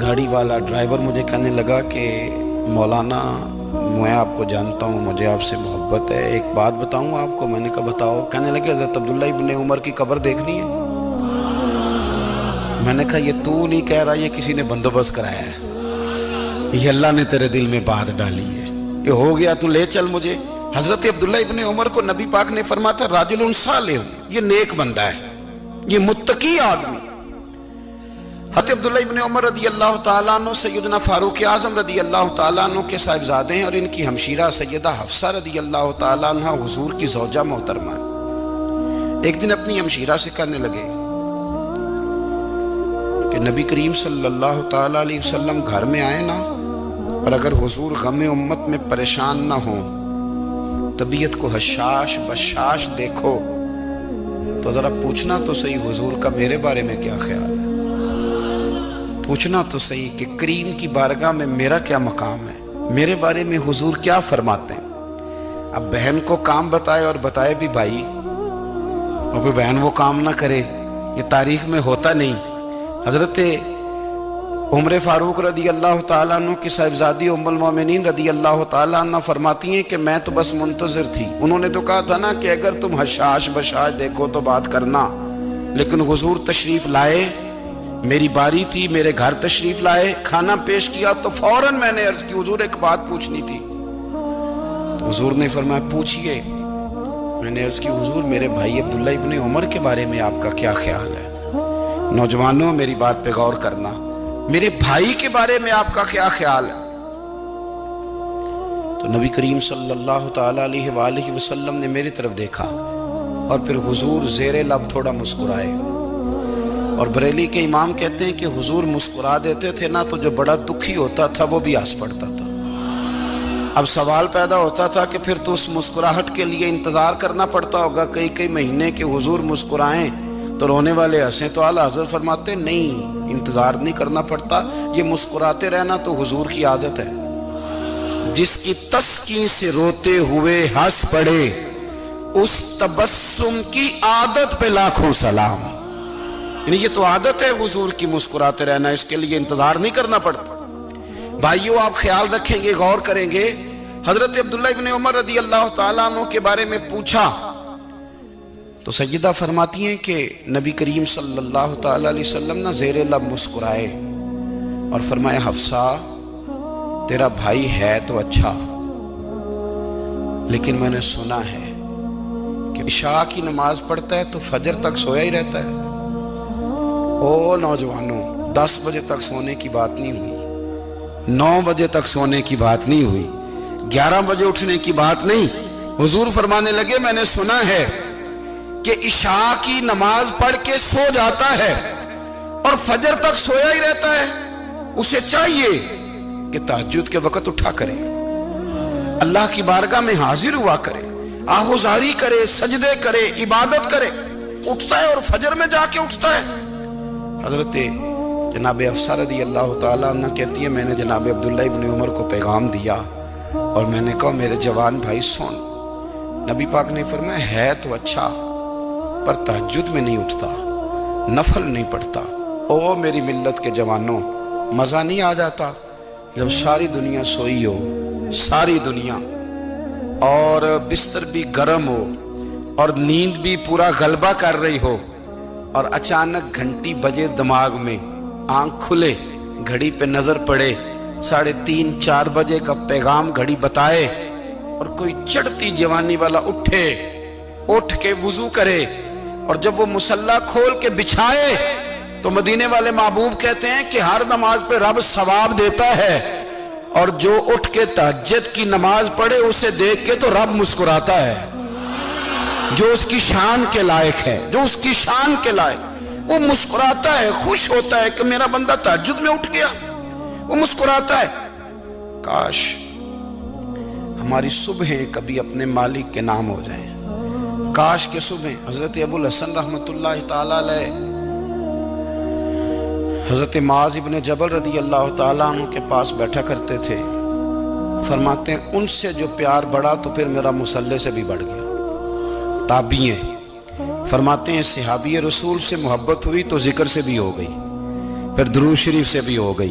گاڑی والا ڈرائیور مجھے کہنے لگا کہ مولانا میں آپ کو جانتا ہوں، مجھے آپ سے محبت ہے، ایک بات بتاؤں آپ کو؟ میں نے کہا بتاؤ۔ کہنے لگے حضرت عبداللہ ابن عمر کی قبر دیکھنی ہے۔ میں نے کہا یہ تو نہیں کہہ رہا، یہ کسی نے بندوبست کرایا ہے، یہ اللہ نے تیرے دل میں بات ڈالی ہے، یہ ہو گیا، تو لے چل مجھے۔ حضرت عبداللہ ابن عمر کو نبی پاک نے فرمایا تھا راجل صالح، یہ نیک بندہ ہے، یہ متقی آدمی۔ حضرت عبداللہ ابن عمر رضی اللہ تعالیٰ عنہ سیدنا فاروق اعظم رضی اللہ تعالیٰ عنہ کے صاحبزادے ہیں، اور ان کی ہمشیرہ سیدہ حفصہ رضی اللہ تعالیٰ عنہ حضور کی زوجہ محترمہ ہے۔ ایک دن اپنی ہمشیرہ سے کہنے لگے کہ نبی کریم صلی اللہ تعالیٰ علیہ وسلم گھر میں آئے نا، اور اگر حضور غم امت میں پریشان نہ ہوں، طبیعت کو حشاش بشاش دیکھو، تو ذرا پوچھنا تو صحیح حضور کا میرے بارے میں کیا خیال ہے، پوچھنا تو صحیح کہ کریم کی بارگاہ میں میرا کیا مقام ہے، میرے بارے میں حضور کیا فرماتے ہیں۔ اب بہن کو کام بتائے، اور بتائے بھی بھائی، اور پھر بہن وہ کام نہ کرے، یہ تاریخ میں ہوتا نہیں۔ حضرت عمر فاروق رضی اللہ تعالیٰ عنہ کی صاحبزادی ام المومنین رضی اللہ تعالیٰ عنہ فرماتی ہیں کہ میں تو بس منتظر تھی، انہوں نے تو کہا تھا نا کہ اگر تم حشاش بشاش دیکھو تو بات کرنا، لیکن حضور تشریف لائے، میری باری تھی، میرے گھر تشریف لائے، کھانا پیش کیا تو فوراً میں نے عرض کی حضور ایک بات پوچھنی تھی، تو حضور نے فرمایا پوچھئے۔ میں نے عرض کی حضور میرے بھائی عبداللہ ابن عمر کے بارے میں آپ کا کیا خیال ہے؟ نوجوانوں میری بات پہ غور کرنا، میرے بھائی کے بارے میں آپ کا کیا خیال ہے؟ تو نبی کریم صلی اللہ تعالیٰ علیہ وآلہ وسلم نے میری طرف دیکھا، اور پھر حضور زیر لب تھوڑا مسکرائے، اور بریلی کے امام کہتے ہیں کہ حضور مسکرا دیتے تھے نا تو جو بڑا دکھی ہوتا تھا وہ بھی ہنس پڑتا تھا۔ اب سوال پیدا ہوتا تھا کہ پھر تو اس مسکراہٹ کے لیے انتظار کرنا پڑتا ہوگا کئی مہینے کہ حضور مسکرائیں تو رونے والے ہنسیں، تو اعلیٰ حضرت فرماتے نہیں، انتظار نہیں کرنا پڑتا، یہ مسکراتے رہنا تو حضور کی عادت ہے۔ جس کی تسکین سے روتے ہوئے ہنس پڑے، اس تبسم کی عادت پہ لاکھوں سلام۔ یعنی یہ تو عادت ہے حضور کی مسکراتے رہنا، اس کے لیے انتظار نہیں کرنا پڑتا۔ بھائیو آپ خیال رکھیں گے، غور کریں گے، حضرت عبداللہ ابن عمر رضی اللہ تعالیٰ عنہ کے بارے میں پوچھا تو سیدہ فرماتی ہیں کہ نبی کریم صلی اللہ تعالیٰ علیہ وسلم نہ زیر لب مسکرائے اور فرمایا حفصہ تیرا بھائی ہے تو اچھا، لیکن میں نے سنا ہے کہ عشاء کی نماز پڑھتا ہے تو فجر تک سویا ہی رہتا ہے۔ او نوجوانوں، 10 بجے تک سونے کی بات نہیں ہوئی، 9 بجے تک سونے کی بات نہیں ہوئی، 11 بجے اٹھنے کی بات نہیں۔ حضور فرمانے لگے میں نے سنا ہے کہ عشاء کی نماز پڑھ کے سو جاتا ہے اور فجر تک سویا ہی رہتا ہے، اسے چاہیے کہ تہجد کے وقت اٹھا کرے، اللہ کی بارگاہ میں حاضر ہوا کرے، آہوزاری کرے، سجدے کرے، عبادت کرے، اٹھتا ہے اور فجر میں جا کے اٹھتا ہے۔ حضرت جناب حفصہ رضی اللہ تعالیٰ عنہ کہتی ہے میں نے جناب عبداللہ ابن عمر کو پیغام دیا اور میں نے کہا میرے جوان بھائی سن، نبی پاک نے فرمایا ہے تو اچھا پر تہجد میں نہیں اٹھتا، نفل نہیں پڑھتا۔ او میری ملت کے جوانوں، مزہ نہیں آ جاتا جب ساری دنیا سوئی ہو، ساری دنیا، اور بستر بھی گرم ہو اور نیند بھی پورا غلبہ کر رہی ہو، اور اچانک گھنٹی بجے دماغ میں، آنکھ کھلے، گھڑی پہ نظر پڑے، 3:30 4 بجے کا پیغام گھڑی بتائے، اور کوئی چڑھتی جوانی والا اٹھ کے وضو کرے، اور جب وہ مصلی کھول کے بچھائے تو مدینے والے محبوب کہتے ہیں کہ ہر نماز پہ رب ثواب دیتا ہے، اور جو اٹھ کے تہجد کی نماز پڑھے اسے دیکھ کے تو رب مسکراتا ہے، جو اس کی شان کے لائق ہے، جو اس کی شان کے لائق، وہ مسکراتا ہے، خوش ہوتا ہے کہ میرا بندہ تہجد میں اٹھ گیا، وہ مسکراتا ہے۔ کاش ہماری صبحیں کبھی اپنے مالک کے نام ہو جائیں، کاش کے صبح۔ حضرت ابو الحسن رحمۃ اللہ تعالیٰ علیہ حضرت معاذ ابن جبل رضی اللہ تعالیٰ عنہ کے پاس بیٹھا کرتے تھے، فرماتے ہیں ان سے جو پیار بڑھا تو پھر میرا مصلی سے بھی بڑھ گیا۔ تابعی ہیں، فرماتے ہیں صحابی رسول سے محبت ہوئی تو ذکر سے بھی ہو گئی، پھر درود شریف سے بھی ہو گئی،